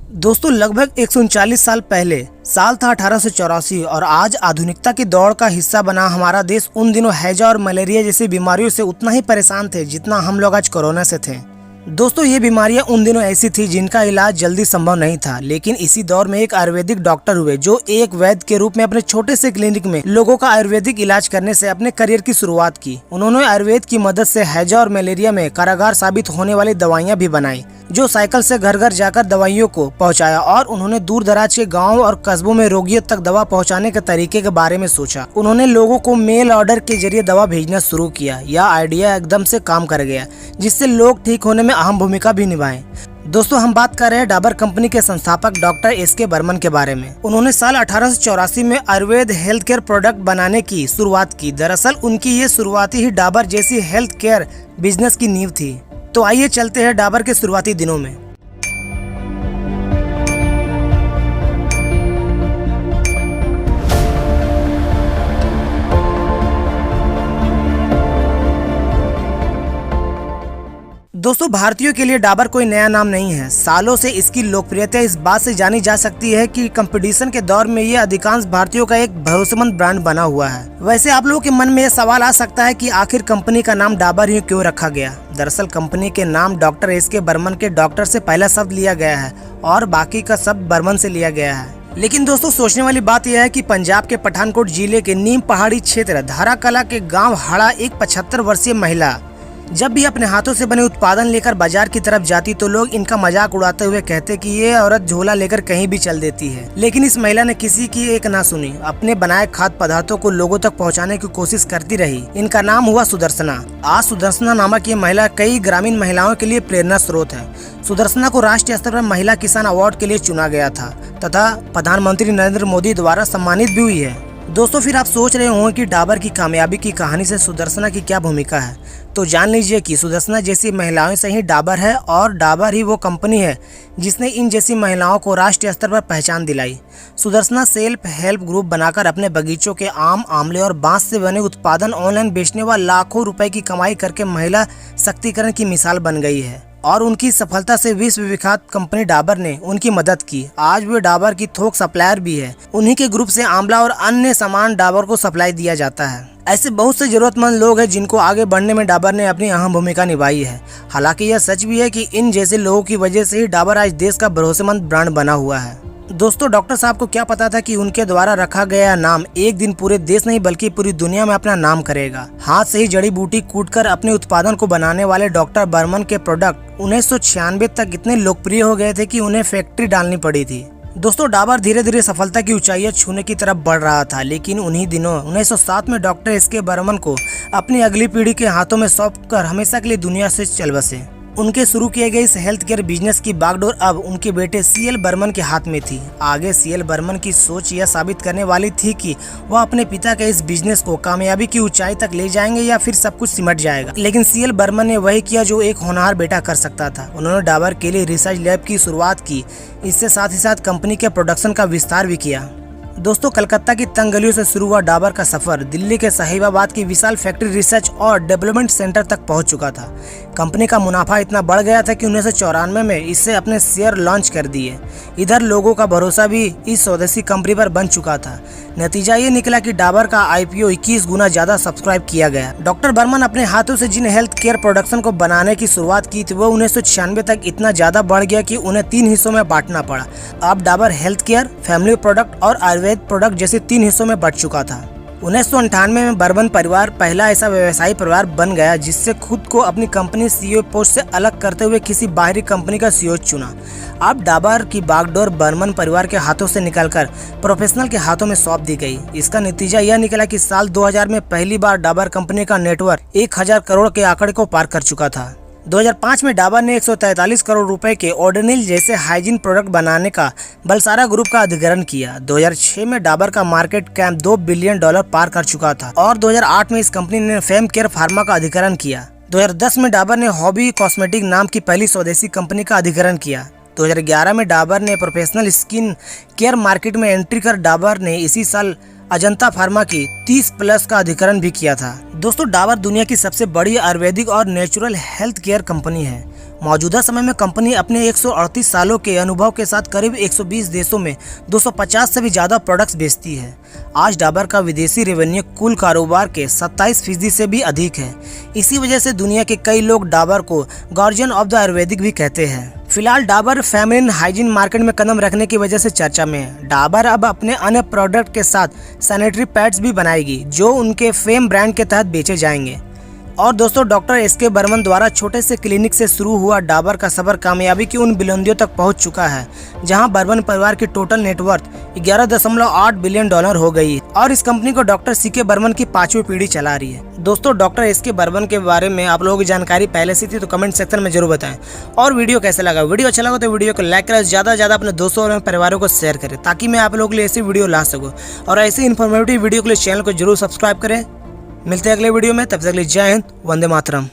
दोस्तों लगभग 139 साल पहले साल था 1884 और आज आधुनिकता की दौड़ का हिस्सा बना हमारा देश उन दिनों हैजा और मलेरिया जैसी बीमारियों से उतना ही परेशान थे जितना हम लोग आज कोरोना से थे। दोस्तों ये बीमारियां उन दिनों ऐसी थी जिनका इलाज जल्दी संभव नहीं था, लेकिन इसी दौर में एक आयुर्वेदिक डॉक्टर हुए जो एक वैद्य के रूप में अपने छोटे से क्लिनिक में लोगों का आयुर्वेदिक इलाज करने से अपने करियर की शुरुआत की। उन्होंने आयुर्वेद की मदद से हैजा और मलेरिया में कारागार साबित होने वाली दवाइयां भी बनाई, जो साइकिल से घर घर जाकर दवाइयों को पहुंचाया। और उन्होंने दूर दराज के गांव और कस्बों में रोगियों तक दवा पहुंचाने के तरीके के बारे में सोचा। उन्होंने लोगों को मेल ऑर्डर के जरिए दवा भेजना शुरू किया। यह आइडिया एकदम से काम कर गया, जिससे लोग ठीक होने में अहम भूमिका भी निभाए। दोस्तों हम बात कर रहे हैं डाबर कंपनी के संस्थापक डॉक्टर एस.के. बर्मन के बारे में। उन्होंने साल 1884 में आयुर्वेद हेल्थ केयर प्रोडक्ट बनाने की शुरुआत की। दरअसल उनकी ये शुरुआती ही डाबर जैसी हेल्थ केयर बिजनेस की नींव थी। तो आइए चलते हैं डाबर के शुरुआती दिनों में। दोस्तों भारतीयों के लिए डाबर कोई नया नाम नहीं है। सालों से इसकी लोकप्रियता इस बात से जानी जा सकती है कि कंपटीशन के दौर में ये अधिकांश भारतीयों का एक भरोसेमंद ब्रांड बना हुआ है। वैसे आप लोगों के मन में ये सवाल आ सकता है कि आखिर कंपनी का नाम डाबर ही क्यों रखा गया। दरअसल कंपनी के नाम डॉक्टर एस.के. बर्मन के डॉक्टर से पहला शब्द लिया गया है और बाकी का शब्द बर्मन से लिया गया है। लेकिन दोस्तों सोचने वाली बात यह है कि पंजाब के पठानकोट जिले के नीम पहाड़ी क्षेत्र धाराकला के गाँव हाड़ा एक 75 वर्षीय महिला जब भी अपने हाथों से बने उत्पादन लेकर बाजार की तरफ जाती तो लोग इनका मजाक उड़ाते हुए कहते कि ये औरत झोला लेकर कहीं भी चल देती है। लेकिन इस महिला ने किसी की एक ना सुनी, अपने बनाए खाद्य पदार्थों को लोगों तक पहुंचाने की कोशिश करती रही। इनका नाम हुआ सुदर्शना। आज सुदर्शना नामक ये महिला कई ग्रामीण महिलाओं के लिए प्रेरणा स्रोत है। सुदर्शना को राष्ट्रीय स्तर पर महिला किसान अवार्ड के लिए चुना गया था तथा प्रधानमंत्री नरेंद्र मोदी द्वारा सम्मानित भी हुई है। दोस्तों फिर आप सोच रहे होंगे कि डाबर की कामयाबी की कहानी से सुदर्शना की क्या भूमिका है, तो जान लीजिए कि सुदर्शना जैसी महिलाओं से ही डाबर है और डाबर ही वो कंपनी है जिसने इन जैसी महिलाओं को राष्ट्रीय स्तर पर पहचान दिलाई। सुदर्शना सेल्फ हेल्प ग्रुप बनाकर अपने बगीचों के आम, आंवले और बांस से बने उत्पादन ऑनलाइन बेचने व लाखों रुपए की कमाई करके महिला शक्तिकरण की मिसाल बन गई है। और उनकी सफलता से विश्व विख्यात कंपनी डाबर ने उनकी मदद की। आज वे डाबर की थोक सप्लायर भी है। उन्हीं के ग्रुप से आंवला और अन्य सामान डाबर को सप्लाई दिया जाता है। ऐसे बहुत से जरूरतमंद लोग हैं जिनको आगे बढ़ने में डाबर ने अपनी अहम भूमिका निभाई है। हालांकि यह सच भी है कि इन जैसे लोगों की वजह से ही डाबर आज देश का भरोसेमंद ब्रांड बना हुआ है। दोस्तों डॉक्टर साहब को क्या पता था कि उनके द्वारा रखा गया नाम एक दिन पूरे देश नहीं बल्कि पूरी दुनिया में अपना नाम करेगा। हाथ से ही जड़ी बूटी कूटकर अपने उत्पादन को बनाने वाले डॉक्टर बर्मन के प्रोडक्ट 1996 तक इतने लोकप्रिय हो गए थे कि उन्हें फैक्ट्री डालनी पड़ी थी। दोस्तों डाबर धीरे धीरे सफलता की ऊंचाइयां छूने की तरफ बढ़ रहा था, लेकिन उन्हीं दिनों 1907 में डॉक्टर एस.के. बर्मन को अपनी अगली पीढ़ी के हाथों में सौंपकर हमेशा के लिए दुनिया से चल बसे। उनके शुरू किए गए इस हेल्थ केयर बिजनेस की बागडोर अब उनके बेटे सी.एल. बर्मन के हाथ में थी। आगे सी.एल. बर्मन की सोच यह साबित करने वाली थी कि वह अपने पिता के इस बिजनेस को कामयाबी की ऊंचाई तक ले जाएंगे या फिर सब कुछ सिमट जाएगा। लेकिन सी.एल. बर्मन ने वही किया जो एक होनहार बेटा कर सकता था। उन्होंने डाबर के लिए रिसर्च लैब की शुरुआत की। इससे साथ ही साथ कंपनी के प्रोडक्शन का विस्तार भी किया। दोस्तों कलकत्ता की तंग गलियों से शुरू हुआ डाबर का सफर दिल्ली के साहिबाबाद की विशाल फैक्ट्री रिसर्च और डेवलपमेंट सेंटर तक पहुंच चुका था। कंपनी का मुनाफा इतना बढ़ गया था कि 1994 में इससे अपने शेयर लॉन्च कर दिए। इधर लोगों का भरोसा भी इस स्वदेशी कंपनी पर बन चुका था। नतीजा ये निकला कि डाबर का IPO 21 गुना ज्यादा सब्सक्राइब किया गया। डॉक्टर बर्मन अपने हाथों से जिन हेल्थ केयर प्रोडक्शन को बनाने की शुरुआत की थी वो 1996 तक इतना ज्यादा बढ़ गया कि उन्हें 3 हिस्सों में बांटना पड़ा। अब Dabur health care, family product और आयुर्वेद प्रोडक्ट जैसे 3 हिस्सों में बंट चुका था। 1998 में बर्मन परिवार पहला ऐसा व्यवसायी परिवार बन गया जिससे खुद को अपनी कंपनी CEO पोस्ट से अलग करते हुए किसी बाहरी कंपनी का CEO चुना। अब डाबर की बागडोर बर्मन परिवार के हाथों से निकलकर प्रोफेशनल के हाथों में सौंप दी गई। इसका नतीजा यह निकला कि साल 2000 में पहली बार डाबर कंपनी का नेटवर्क 1000 करोड़ के आंकड़े को पार कर चुका था। 2005 में डाबर ने 143 करोड़ रुपए के ओडोनिल जैसे हाइजीन प्रोडक्ट बनाने का बलसारा ग्रुप का अधिग्रहण किया। 2006 में डाबर का मार्केट कैप $2 बिलियन पार कर चुका था और 2008 में इस कंपनी ने फेम केयर फार्मा का अधिग्रहण किया। 2010 में डाबर ने हॉबी कॉस्मेटिक नाम की पहली स्वदेशी कंपनी का अधिग्रहण किया। 2011 में डाबर ने प्रोफेशनल स्किन केयर मार्केट में एंट्री कर डाबर ने इसी साल अजंता फार्मा की 30+ का अधिग्रहण भी किया था। दोस्तों डाबर दुनिया की सबसे बड़ी आयुर्वेदिक और नेचुरल हेल्थ केयर कंपनी है। मौजूदा समय में कंपनी अपने 138 सालों के अनुभव के साथ करीब 120 देशों में 250 से भी ज़्यादा प्रोडक्ट्स बेचती है। आज डाबर का विदेशी रेवेन्यू कुल कारोबार के 27% से भी अधिक है। इसी वजह से दुनिया के कई लोग डाबर को गार्जियन ऑफ द आयुर्वेदिक भी कहते हैं। फिलहाल डाबर फेमिनिन हाइजीन मार्केट में कदम रखने की वजह से चर्चा में है। डाबर अब अपने अन्य प्रोडक्ट के साथ सैनिटरी पैड्स भी बनाएगी जो उनके फेम ब्रांड के तहत बेचे जाएंगे। और दोस्तों, डॉक्टर एस.के. बर्मन द्वारा छोटे से क्लिनिक से शुरू हुआ डाबर का सफर कामयाबी की उन बुलंदियों तक पहुंच चुका है जहां बर्मन परिवार की टोटल नेटवर्थ 11.8 बिलियन डॉलर हो गई और इस कंपनी को डॉक्टर सी.के. बर्मन की 5वीं पीढ़ी चला रही है। दोस्तों, डॉक्टर एस.के. बर्मन के बारे में आप लोगों की जानकारी पहले से थी तो कमेंट सेक्शन में जरूर बताएं। और वीडियो कैसे लगा? वीडियो अच्छा लगा तो वीडियो को लाइक करें, ज़्यादा से ज़्यादा अपने दोस्तों और परिवारों को शेयर करें ताकि मैं आप लोगों के लिए ऐसी वीडियो ला सकूँ। और ऐसी इन्फॉर्मेटिव वीडियो के लिए चैनल को जरूर सब्सक्राइब करें। मिलते हैं अगले वीडियो में, तब तक के लिए जय हिंद, वंदे मातरम।